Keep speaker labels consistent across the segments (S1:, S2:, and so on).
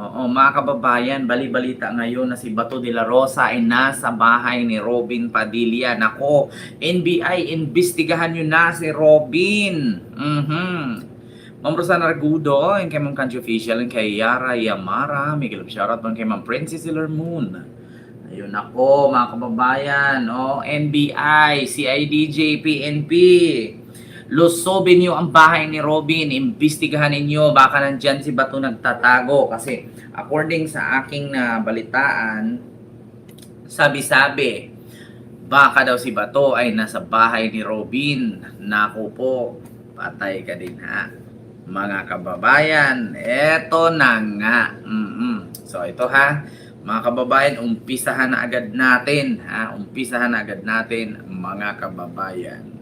S1: Oo, mga kababayan, bali-balita ngayon na si Bato de la Rosa ay nasa bahay ni Robin Padilla. Nako, NBI, imbestigahan nyo na si Robin. Ma'am Rosana Argudo, and kay Ma'am Kanji Official, and kay Yara Yamara, Miguel shoutout man kay Ma'am Princess Sailor Moon. Ayun ako, mga kababayan, NBI, CIDJ, PNP. Lusobin nyo ang bahay ni Robin, imbestigahan ninyo, baka nandyan si Bato nagtatago. Kasi according sa aking balitaan, sabi-sabi, baka daw si Bato ay nasa bahay ni Robin. Naku po, patay ka din ha. Mga kababayan, eto na nga. So ito ha, mga kababayan, umpisahan na agad natin ha. Umpisahan na agad natin, mga kababayan.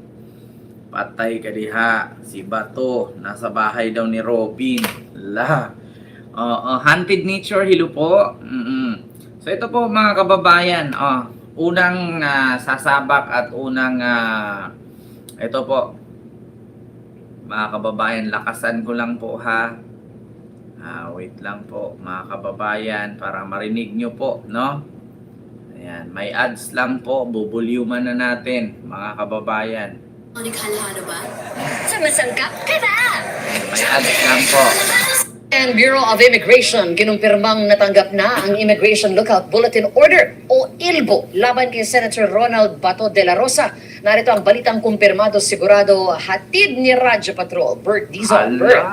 S1: Patay ka diha, si Bato nasa bahay daw ni Robin. Hunted nature, hello po. So ito po mga kababayan, unang sasabak at unang ito po mga kababayan, lakasan ko lang po ha. Wait lang po mga kababayan para marinig nyo po, no? Ayan, may ads lang po, bubulyuman na natin mga kababayan.
S2: Naghalahara ba? Sumasangkap ka na!
S1: May ads lang po.
S3: And Bureau of Immigration kinumpirmang natanggap na ang Immigration Lookout Bulletin Order o ILBO laban kay Senator Ronald Bato de la Rosa. Narito ang balitang kumpirmado sigurado hatid ni Radyo Patrol, Bert Dizon. Bert.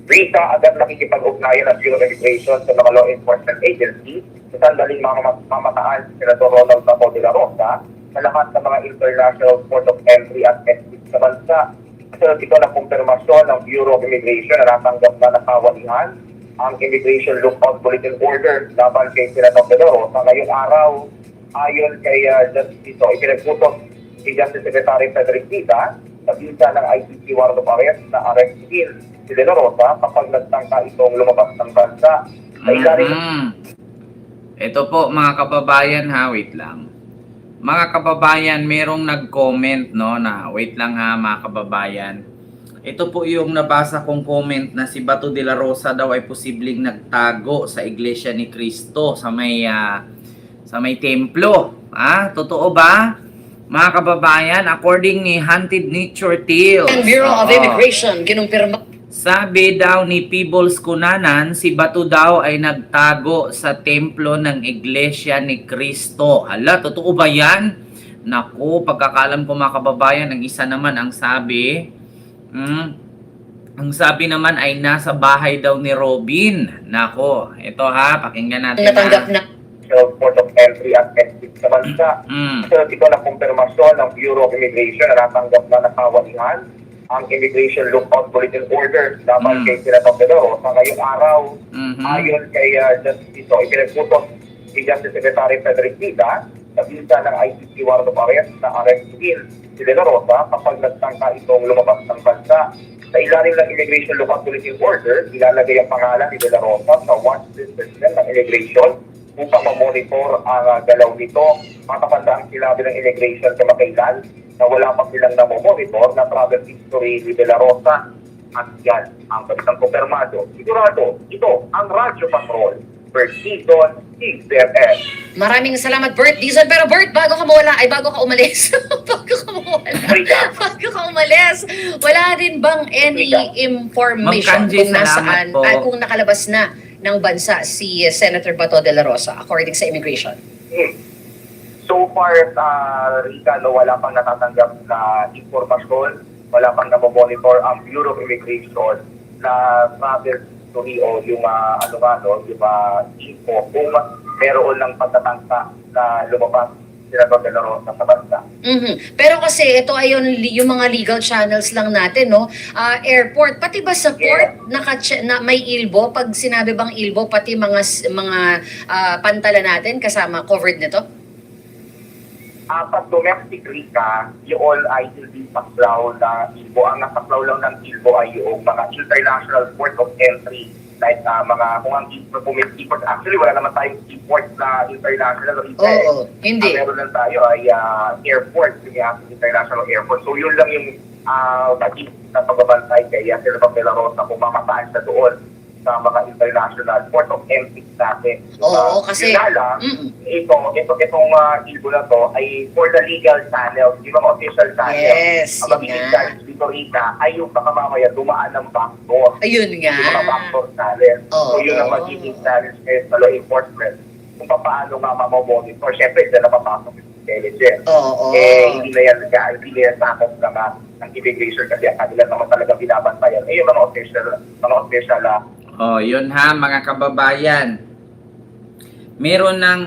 S4: Rita agad nakikipag-ugnayan ng Bureau of Immigration sa mga law enforcement agency sa sandaling mamataan si Senator Ronald Bato de la Rosa sa lahat ng mga international port of entry at exit sa bansa. Sa ito na kumpirmasyon ng Bureau of Immigration na natanggap na nakawalihan ang Immigration Lookout Bulletin Order laban kay Senator de la Rosa ngayong araw. Ayon kay Justice ipinagputos si Justice Secretary Frederick Tita sa bisa ng ICC warrant of arrest na arrestin si de la Rosa kapag nagtangka itong lumabas ng bansa.
S1: Ito po mga kababayan ha, wait lang. Mga kababayan, merong nag-comment no na wait lang ha mga kababayan. Ito po yung nabasa kong comment na si Bato de la Rosa daw ay posibleng nagtago sa Iglesia ni Cristo sa may templo. Totoo ba? Mga kababayan, according ni Hunted Nature Tales.
S3: And Bureau of Immigration kinumpirma.
S1: Sabi daw ni Peebles Cunanan, si Bato daw ay nagtago sa templo ng Iglesia ni Cristo. Hala, totoo ba yan? Naku, pagkakalam ko mga kababayan, ang isa naman ang sabi, ang sabi naman ay nasa bahay daw ni Robin. Naku, ito ha, pakinggan natin.
S3: Natanggap na
S4: port of entry at exit sa bansa. Sa ito na kumpirmasyon ng Bureau of Immigration na natanggap na nakawalihan ang Immigration Lookout Bulletin Order laban kay Senator de la Rosa ngayong araw. Ayon kay Justice ipinagputos si Justice Secretary Frederick Tita sa bisa ng ICC warrant of arrest na arrestin si de la Rosa kapag nagtangka itong lumabas ng bansa. Sa ilalim ng Immigration Lookout Bulletin Order, ilalagay ang pangalan ni de la Rosa sa watchlist system ng immigration upang mamonitor ang galaw nito. Matatandaang sinabi ng immigration kamakailan na wala pa silang namomonitor na travel history ni de la Rosa. At yan ang balitang kumpirmado. Sigurado, ito ang Radyo Patrol. Bert Dizon, TZS.
S3: Maraming salamat, Bert Dizon. Pero Bert, bago ka umalis, bago ka umalis, wala din bang any information kung nasaan, kung nakalabas na ng bansa si Senator Bato de la Rosa according sa immigration?
S4: So far, Rika, wala pang natatanggap na informasyon, wala pang namomonitor ang Bureau of Immigration na travel history o yung info kung meron ng pagtatangka na lumabas Senator de la Rosa sa bansa.
S3: Pero kasi ito ay yung mga legal channels lang natin, no? Airport, pati ba sa port na may ILBO? Pag sinabi bang ILBO, pati mga pantala natin kasama covered nito?
S4: Pag domestic, Rika, yung ay hindi paklaw na ILBO. Ang napaklaw lang ng ILBO ay yung mga international port of entry. Like kung ang import, actually wala naman tayong import na international.
S3: Hindi.
S4: Meron lang tayo ay airport, yung international airport. So yun lang yung bagay na pagbabantay kay Senator de la Rosa kung mamataan siya doon. sa mga international court of ethics natin.
S3: Oo, kasi-
S4: Yun nga lang,
S3: Mm.
S4: itong ilbo na to ay for the legal channels, yung mga official channels.
S3: Yes,
S4: Ang
S3: yun
S4: magiging
S3: nga.
S4: challenge dito, Rita, ay yung baka mamaya dumaan ng backdoor.
S3: Ayun nga.
S4: Yung mga backdoor challenge.
S3: Oo.
S4: So yun ang magiging challenge ngayon sa law enforcement. Kung paano nga mamamonitor. Siyempre, dyan na papasok yung intelligence.
S3: Oo.
S4: Hindi na yan sakop ng immigration kasi ang kanila naman talaga binabantayan. Yung mga official
S1: Yun ha, mga kababayan. Meron ng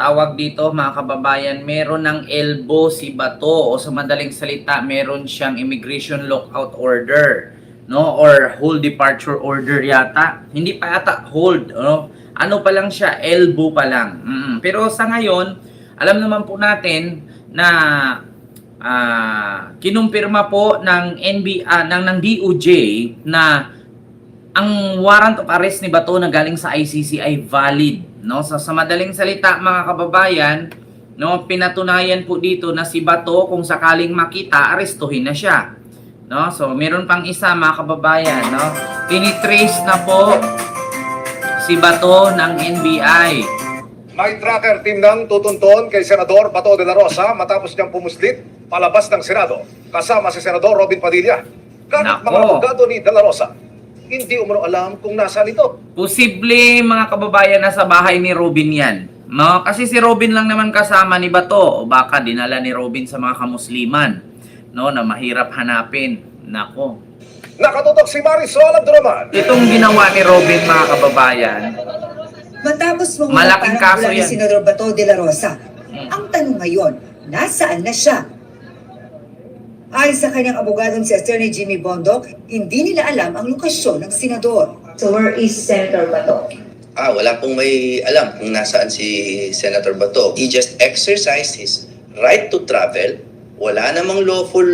S1: tawag dito, mga kababayan, meron ng elbow si Bato, o sa madaling salita, meron siyang immigration lockout order, no, or hold departure order yata. Hindi pa yata hold, no? Ano pa lang siya, elbow pa lang. Pero sa ngayon, alam naman po natin na kinumpirma po ng ng DOJ na ang warrant of arrest ni Bato na galing sa ICC ay valid, no? So, sa madaling salita, mga kababayan, no, pinatunayan po dito na si Bato, kung sakaling makita, arestuhin na siya, no? So, meron pang isa, mga kababayan, no? Tinitrace na po si Bato ng NBI.
S5: May tracker team ng tutunton kay Senador Bato de la Rosa matapos niyang pumuslit palabas ng Senado kasama si Senador Robin Padilla. Kahit
S1: Nako.
S5: mga abogado ni de la Rosa, hindi umano alam kung nasaan ito.
S1: Posible, mga kababayan, na sa bahay ni Robin yan. No? Kasi si Robin lang naman kasama ni Bato. O baka dinala ni Robin sa mga kamusliman, no, na mahirap hanapin. Nako.
S5: Nakatutok si Marisol Abduraman.
S1: Itong ginawa ni Robin, mga kababayan,
S6: Matapos
S1: Malaking
S6: mangulat
S1: kaso
S6: parang ni
S1: yan.
S6: Senador Bato de la Rosa, ang tanong ngayon, nasaan na siya? Ayon sa kanyang abogadong si Attorney Jimmy Bondoc, hindi nila alam ang lokasyon ng senador. So where is Senator Bato?
S7: Wala pong may alam kung nasaan si Senator Bato. He just exercised his right to travel. Wala namang lawful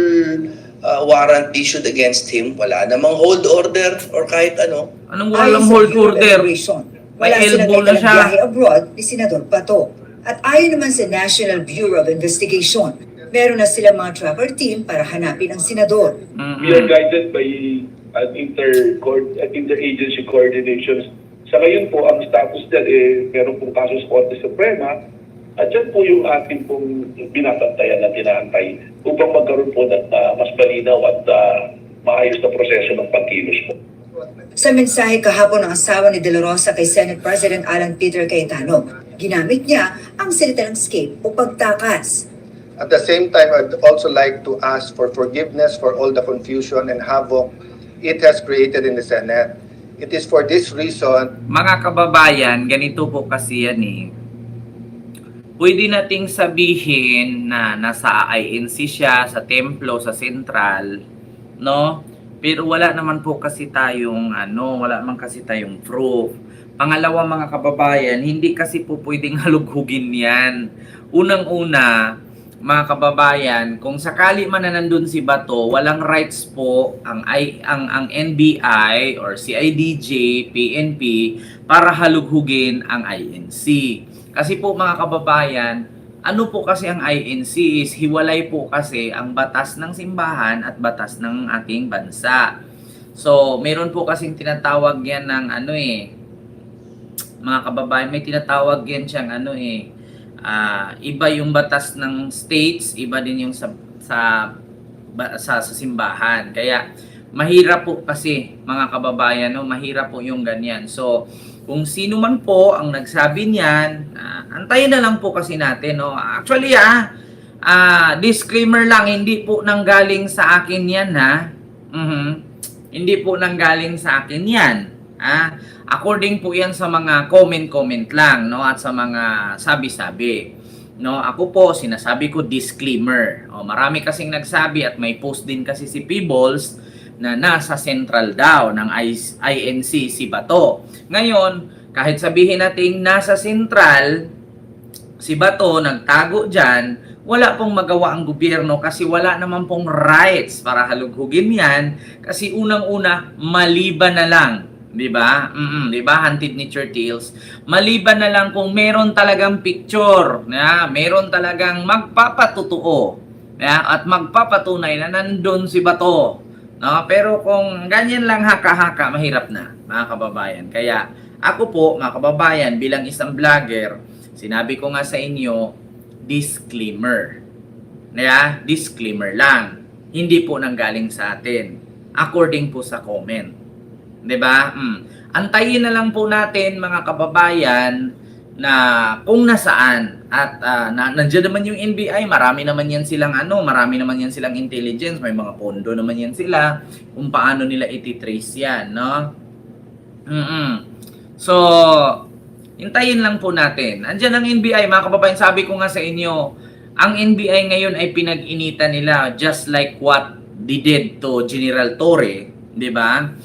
S7: warrant issued against him. Wala namang hold order or kahit ano.
S1: anong
S6: Ayon
S1: walang
S6: sa
S1: hold
S6: Bureau of
S1: order?
S6: Immigration,
S1: May
S6: wala
S1: elbow
S6: silang
S1: na
S6: dalang
S1: siya.
S6: biyahe abroad ni Senador Bato. At ayon naman sa National Bureau of Investigation, meron na silang mga tracker team para hanapin ang senador.
S8: We are guided by an interagency coordination. Sa ngayon po, ang status dyan, meron pong kaso sa Korte Suprema, at dyan po yung ating pong binabantayan na tinaantay upang magkaroon po ng mas malinaw at maayos na proseso ng pagkilos po.
S6: Sa mensahe kahapon ng asawa ni De La Rosa kay Senate President Alan Peter Cayetano, ginamit niya ang salita ng escape o pagtakas.
S9: At the same time, I'd also like to ask for forgiveness for all the confusion and havoc it has created in the Senate. It is for this reason.
S1: Mga kababayan, ganito po kasi yan eh. Pwede nating sabihin na nasa INC siya, sa templo, sa central, no? Pero wala naman po kasi tayong wala man kasi tayong proof. Pangalawa, mga kababayan, hindi kasi po pwedeng halughugin yan. Unang-una, mga kababayan, kung sakali man na nandun si Bato, walang rights po ang NBI or CIDJ, PNP para halughugin ang INC. Kasi po, mga kababayan, ano po kasi ang INC is hiwalay po kasi ang batas ng simbahan at batas ng ating bansa. So, meron po kasing tinatawag yan ng mga kababayan, may tinatawag yan siyang iba yung batas ng states, iba din yung sa simbahan. Kaya mahirap po kasi, mga kababayan, no, mahirap po yung ganyan. So, kung sino man po ang nagsabi niyan, antayin na lang po kasi natin, no. Actually, disclaimer lang, hindi po nanggaling sa akin yan, ha. Hindi po nanggaling sa akin yan. According po yan sa mga comment lang, no, at sa mga sabi-sabi. No, ako po sinasabi ko disclaimer. Marami kasing nagsabi at may post din kasi si Peebles na nasa central daw ng INC si Bato. Ngayon, kahit sabihin natin nasa central si Bato, nagtago dyan, wala pong magawa ang gobyerno kasi wala naman pong rights para halughugin yan kasi unang-una, maliban na lang. Diba? Diba? Hunted nature tales. Maliban na lang kung meron talagang picture, meron talagang magpapatutuo at magpapatunay na nandun si Bato No? Pero kung ganyan lang haka-haka, mahirap na, mga kababayan. Kaya ako po, mga kababayan, bilang isang vlogger, sinabi ko nga sa inyo, disclaimer. Disclaimer lang. Hindi po nanggaling sa atin. According po sa comment. 'Di ba? Antayin na lang po natin, mga kababayan, na kung nasaan at nandiyan naman yung NBI, marami naman yan silang intelligence, may mga pondo naman yan sila kung paano nila ititrace yan, no? So, hintayin lang po natin. Andiyan ang NBI, mga kababayan, sabi ko nga sa inyo, ang NBI ngayon ay pinag-initan nila just like what they did to General Torre, 'di ba?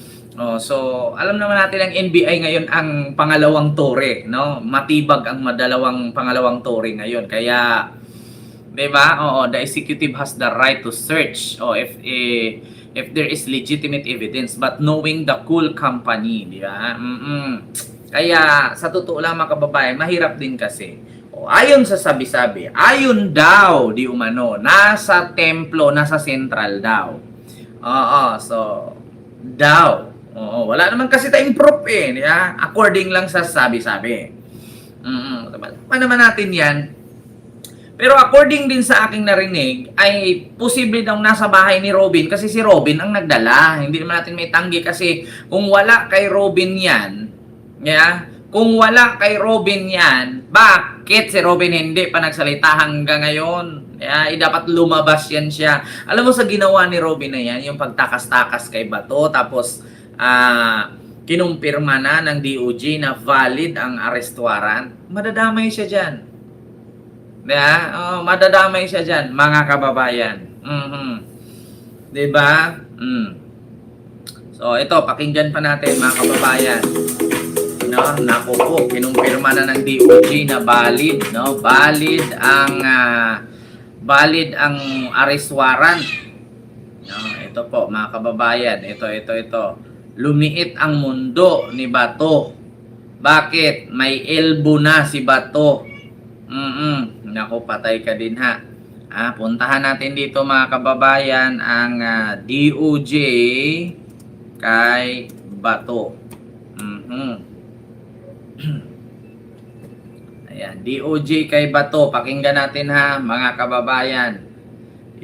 S1: So, alam naman natin ang NBI ngayon ang pangalawang Torre, no? Matibag ang pangalawang Torre ngayon. Kaya, 'di ba? The executive has the right to search if there is legitimate evidence, but knowing the cool company, 'di ba? Kaya sa totoo lang, mga kababayan, mahirap din kasi. Ayon sa sabi-sabi, ayon daw di umano, nasa templo, nasa central daw. So daw. Wala naman kasi tayong proof eh, di ba? According lang sa sabi-sabi. Pa naman natin 'yan. Pero according din sa aking narinig, ay posible daw nasa bahay ni Robin kasi si Robin ang nagdala. Hindi naman natin may tanggi kasi kung wala kay Robin 'yan, kung wala kay Robin yan, bakit si Robin hindi pa nagsalita hanggang ngayon? Dapat lumabas yan siya. Alam mo sa ginawa ni Robin na yan, yung pagtakas-takas kay Bato, tapos kinumpirma na ng DOJ na valid ang arrest warrant, madadamay siya dyan. Madadamay siya dyan, mga kababayan. Diba? So, ito, pakinggan pa natin, mga kababayan. Naku po, kinumpirma na ng DOJ na valid, no? Valid ang arrest warrant. Ito po, mga kababayan, ito. Lumiit ang mundo ni Bato. Bakit? May elbow na si Bato. Naku, patay ka din ha. Puntahan natin dito, mga kababayan, ang DOJ kay Bato. Ayan, DOJ kay Bato. Pakinggan natin ha, mga kababayan,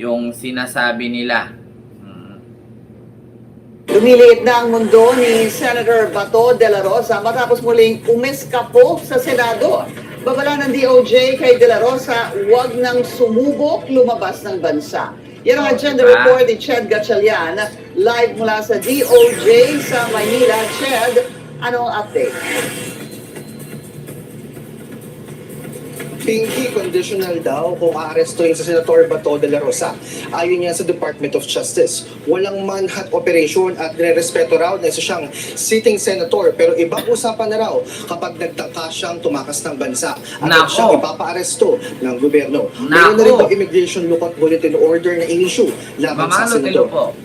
S1: yung sinasabi nila.
S10: Lumiliit na ang mundo ni Senator Bato de la Rosa matapos muling umeskapo sa Senado. Babala ng DOJ kay de la Rosa, huwag nang sumubok lumabas ng bansa. Yan ang agenda report ni Ched Gatchalian, live mula sa DOJ sa Maynila. Ched, anong update?
S11: Pinky conditional daw kung aarestuhin sa Senator Bato de la Rosa. Ayon niya sa Department of Justice. Walang manhunt operation at nire-respeto raw na isa siyang sitting senator. Pero ibang usapan na raw kapag nagtangka siyang tumakas ng bansa. At siyang ipapaaresto ng gobyerno. Meron na rin po immigration lookout bulletin order na in-issue laban sa senador.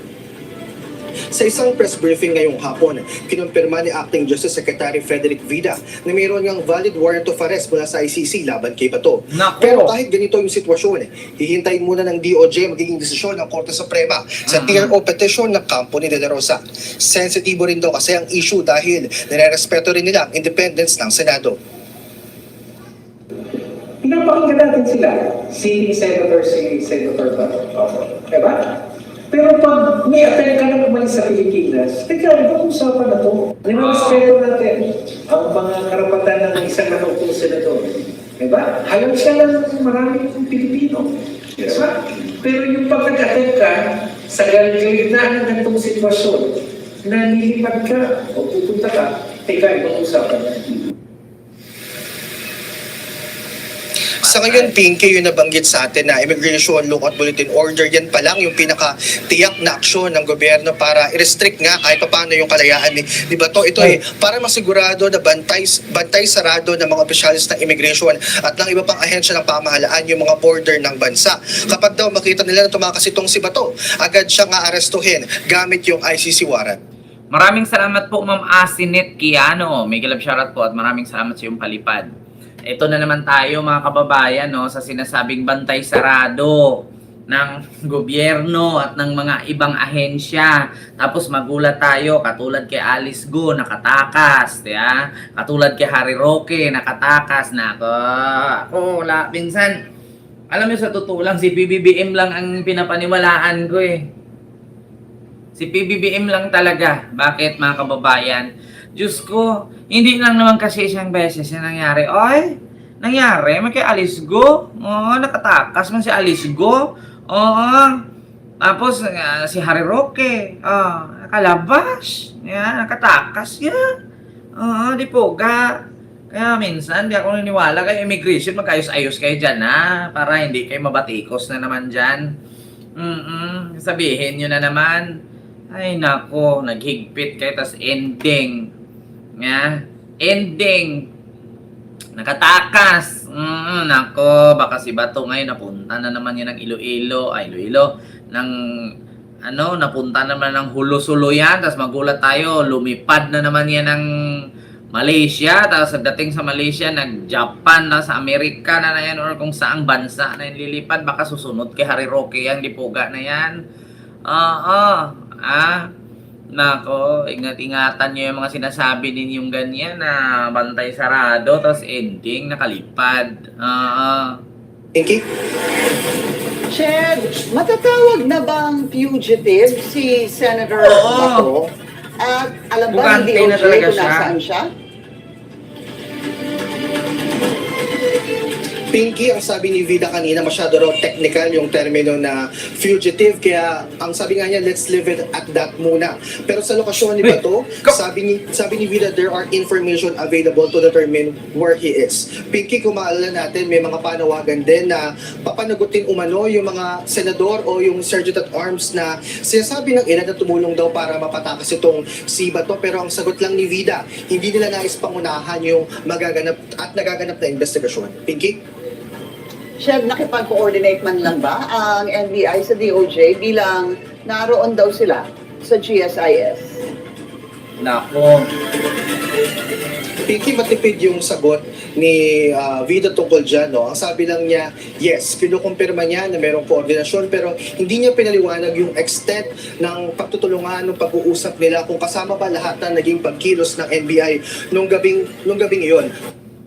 S11: Sa isang press briefing ngayong hapon, kinumpirma ni Acting Justice Secretary Frederick Vida na mayroon ngang valid warrant of arrest mula sa ICC laban kay Bato. Pero kahit ganito yung sitwasyon, hihintayin muna ng DOJ magiging desisyon ng Korte Suprema sa TRO petition ng kampo ni De La Rosa. Sensitibo rin daw kasi ang issue dahil nire-respeto rin nila ang independence ng Senado.
S12: Pinapakinggan natin sila, si Senator Bato. Diba? Pero pag may attempt ka na umalis sa Pilipinas, teka, ibang usapan na ito. Nire-respeto natin ang mga karapatan ng isang natutong senador. Diba? Halang siya lang maraming Pilipino. Diba? Pero yung pag nag-attempt ka sa gitnaan ng itong sitwasyon, na nilipad ka o pupunta ka, teka, ibang usapan na.
S11: Sa ngayon, Pinky, yung nabanggit sa atin na immigration lookout bulletin order, yan pa lang yung pinaka-tiyak na aksyon ng gobyerno para i-restrict nga kahit paano yung kalayaan ni Bato. Ito para masigurado na bantay sarado ng mga opisyalis ng immigration at ng iba pang ahensya ng pamahalaan yung mga border ng bansa. Kapag daw makita nila na tumakas itong si Bato, agad siyang aarestuhin gamit yung ICC warrant.
S1: Maraming salamat po, Ma'am Asinet Kiano. May galab shoutout po at maraming salamat sa iyong palipad. Ito na naman tayo, mga kababayan, no, sa sinasabing bantay sarado. ng gobyerno at ng mga ibang ahensya. Tapos magulat tayo, katulad kay Alice Go, nakatakas, diya? Katulad kay Harry Roque, nakatakas na ako. Wala, minsan, alam mo sa totoo lang, si PBBM lang ang pinapaniwalaan ko eh. Si PBBM lang talaga. Bakit mga kababayan? Diyos ko, hindi lang naman kasi isang beses na nangyari. Oy, nangyari, may kay Alice Go. Oo, nakatakas man si Alice Go. Oo. Tapos, si Harry Roque. Nakalabas. Yan, nakatakas yan. Oo, di po ga. Kaya minsan, di ako niniwala kayo immigration, magkayos-ayos kayo dyan, ha? Para hindi kayo mabatikos na naman dyan. Sabihin nyo na naman. Ay, nako, naghigpit kayo, tas ending. Ending. Nakatakas. Nako, baka si Bato ngayon napunta na naman yan ng Iloilo. Napunta naman ng Hulo-Suluyan. Tapos magulat tayo, lumipad na naman yan ng Malaysia. Tapos dating sa Malaysia, nag-Japan na sa Amerika na yan or kung saang bansa na yung lilipad. Baka susunod kay Harry Roque yan, lipuga na yan. Nako, ingat-ingatan nyo yung mga sinasabi ninyong ganyan na bantay sarado, tapos ending, nakalipad.
S11: Pinky?
S10: Shed, matatawag na bang fugitive si Senator Bato? At alam ba ng
S1: Bukante na
S10: DOJ
S1: talaga
S10: kung
S1: siya.
S10: nasaan siya?
S11: Pinky, ang sabi ni Vida kanina, masyado raw technical yung termino na fugitive. Kaya ang sabi nga niya, let's leave it at that muna. Pero sa lokasyon ni Bato, sabi ni Vida, there are information available to determine where he is. Pinky, kung maalala natin, may mga panawagan din na papanagutin umano yung mga senador o yung sergeant at arms na sinasabi ng ilan na tumulong daw para mapatakas itong si Bato. Pero ang sagot lang ni Vida, hindi nila nais pangunahan yung nagaganap na investigasyon. Pinky?
S10: Shed, nakipag-coordinate man lang ba ang NBI sa DOJ bilang naroon daw sila sa GSIS?
S1: Nako.
S11: Pinky, matipid yung sagot ni Vida tungkol dyan, no? Ang sabi lang niya, yes, kinukumpirma niya na mayroong koordinasyon pero hindi niya pinaliwanag yung extent ng pagtutulungan, ng pag-uusap nila kung kasama ba lahat na naging pagkilos ng NBI nung gabing iyon.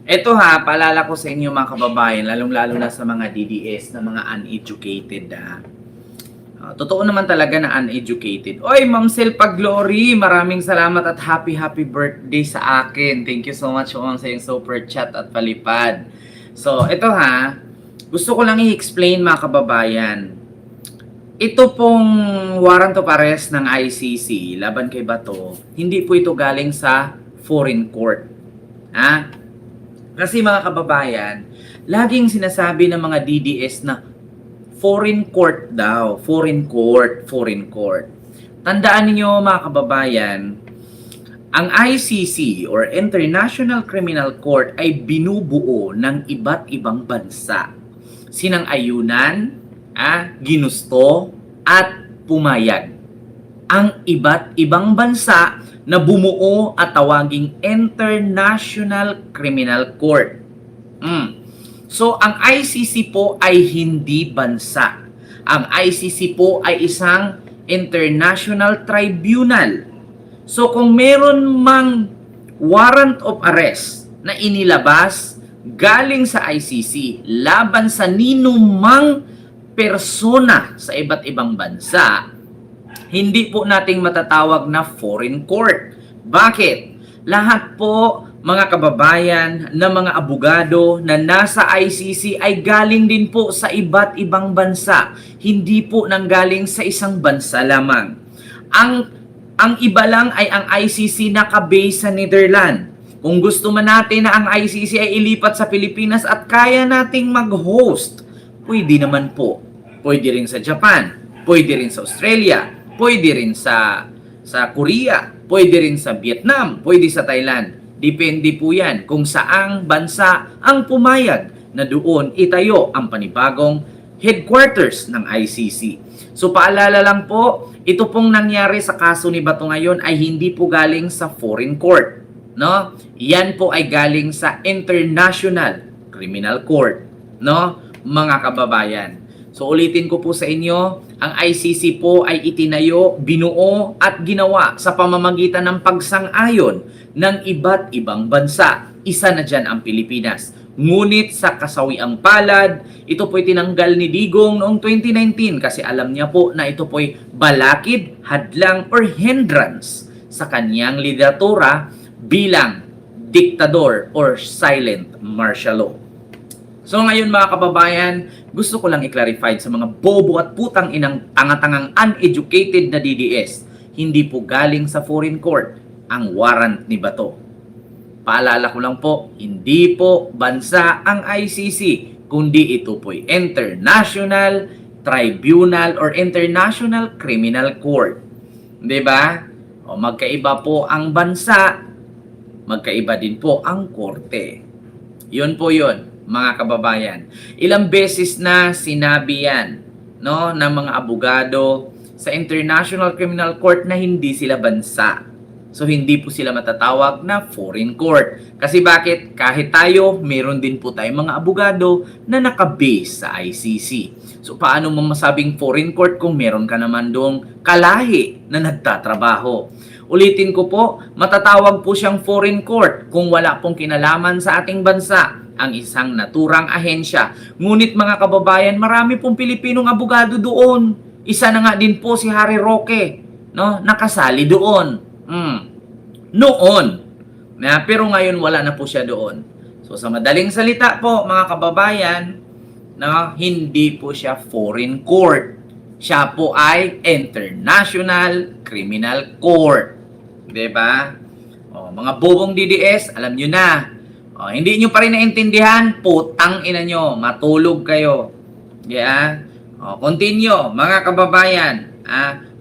S1: Ito ha, paalala ko sa inyo mga kababayan, lalong-lalo na sa mga DDS na mga uneducated totoo naman talaga na uneducated. Oy, Ma'am Sel Paglory, maraming salamat at happy birthday sa akin. Thank you so much po sa yung super chat at palipad. So, ito ha, gusto ko lang i-explain mga kababayan. Ito pong warrant of arrest ng ICC laban kay Bato, hindi po ito galing sa foreign court. Kasi mga kababayan, laging sinasabi ng mga DDS na foreign court daw. Foreign court. Tandaan niyo mga kababayan, ang ICC or International Criminal Court ay binubuo ng iba't ibang bansa. Sinang-ayunan, ginusto, at pumayag. Ang iba't ibang bansa na bumuo at tawaging International Criminal Court. So, ang ICC po ay hindi bansa. Ang ICC po ay isang international tribunal. So, kung meron mang warrant of arrest na inilabas galing sa ICC laban sa ninumang persona sa iba't ibang bansa, hindi po nating matatawag na foreign court. Bakit? Lahat po mga kababayan na mga abogado na nasa ICC ay galing din po sa iba't ibang bansa. Hindi po nanggaling sa isang bansa lamang. Ang iba lang ay ang ICC naka-base sa Netherlands. Kung gusto man natin na ang ICC ay ilipat sa Pilipinas at kaya nating mag-host, pwede naman po. Pwede rin sa Japan, pwede rin sa Australia, pwede rin sa Korea, pwede rin sa Vietnam, pwede sa Thailand. Depende po yan kung saang bansa ang pumayag na doon itayo ang panibagong headquarters ng ICC. So paalala lang po, ito pong nangyari sa kaso ni Bato ngayon ay hindi po galing sa foreign court. No? Yan po ay galing sa International Criminal Court. No? Mga kababayan. So ulitin ko po sa inyo, ang ICC po ay itinayo, binuo at ginawa sa pamamagitan ng pagsang-ayon ng iba't ibang bansa. Isa na dyan ang Pilipinas. Ngunit sa kasawiang palad, ito po'y tinanggal ni Digong noong 2019 kasi alam niya po na ito po'y balakid, hadlang, or hindrance sa kanyang lideratura bilang diktador or silent martial law. So ngayon mga kababayan, gusto ko lang i-clarify sa mga bobo at putang inang tanga-tangang uneducated na DDS, hindi po galing sa foreign court ang warrant ni Bato. Paalala ko lang po, hindi po bansa ang ICC, kundi ito po'y International Tribunal or International Criminal Court. 'Di ba? O magkaiba po ang bansa, magkaiba din po ang korte. 'Yun po 'yun, mga kababayan. Ilang beses na sinabi yan, no, ng mga abogado sa International Criminal Court na hindi sila bansa. So, hindi po sila matatawag na foreign court. Kasi bakit? Kahit tayo, meron din po tayong mga abogado na nakabase sa ICC. So, paano mo masabing foreign court kung meron ka naman dong kalahi na nagtatrabaho? Ulitin ko po, matatawag po siyang foreign court kung wala pong kinalaman sa ating bansa ang isang naturang ahensya. Ngunit mga kababayan, marami pong Pilipinong abogado doon. Isa na nga din po si Harry Roque, no? Nakasali doon. Noon. Pero ngayon wala na po siya doon. So sa madaling salita po mga kababayan, no, hindi po siya foreign court. Siya po ay International Criminal Court. 'Di ba? O, mga bobong DDS, alam nyo na. O, hindi nyo pa rin naintindihan, putang ina nyo, matulog kayo. Yeah? O, continue, mga kababayan.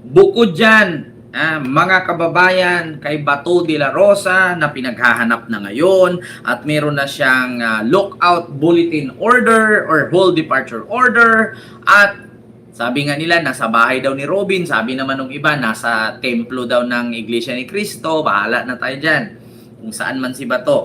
S1: Bukod dyan, mga kababayan, kay Bato de la Rosa na pinaghahanap na ngayon at meron na siyang lookout bulletin order or whole departure order at sabi nga nila nasa bahay daw ni Robin, sabi naman ng iba nasa templo daw ng Iglesia ni Cristo, bahala na tayo dyan kung saan man si Bato.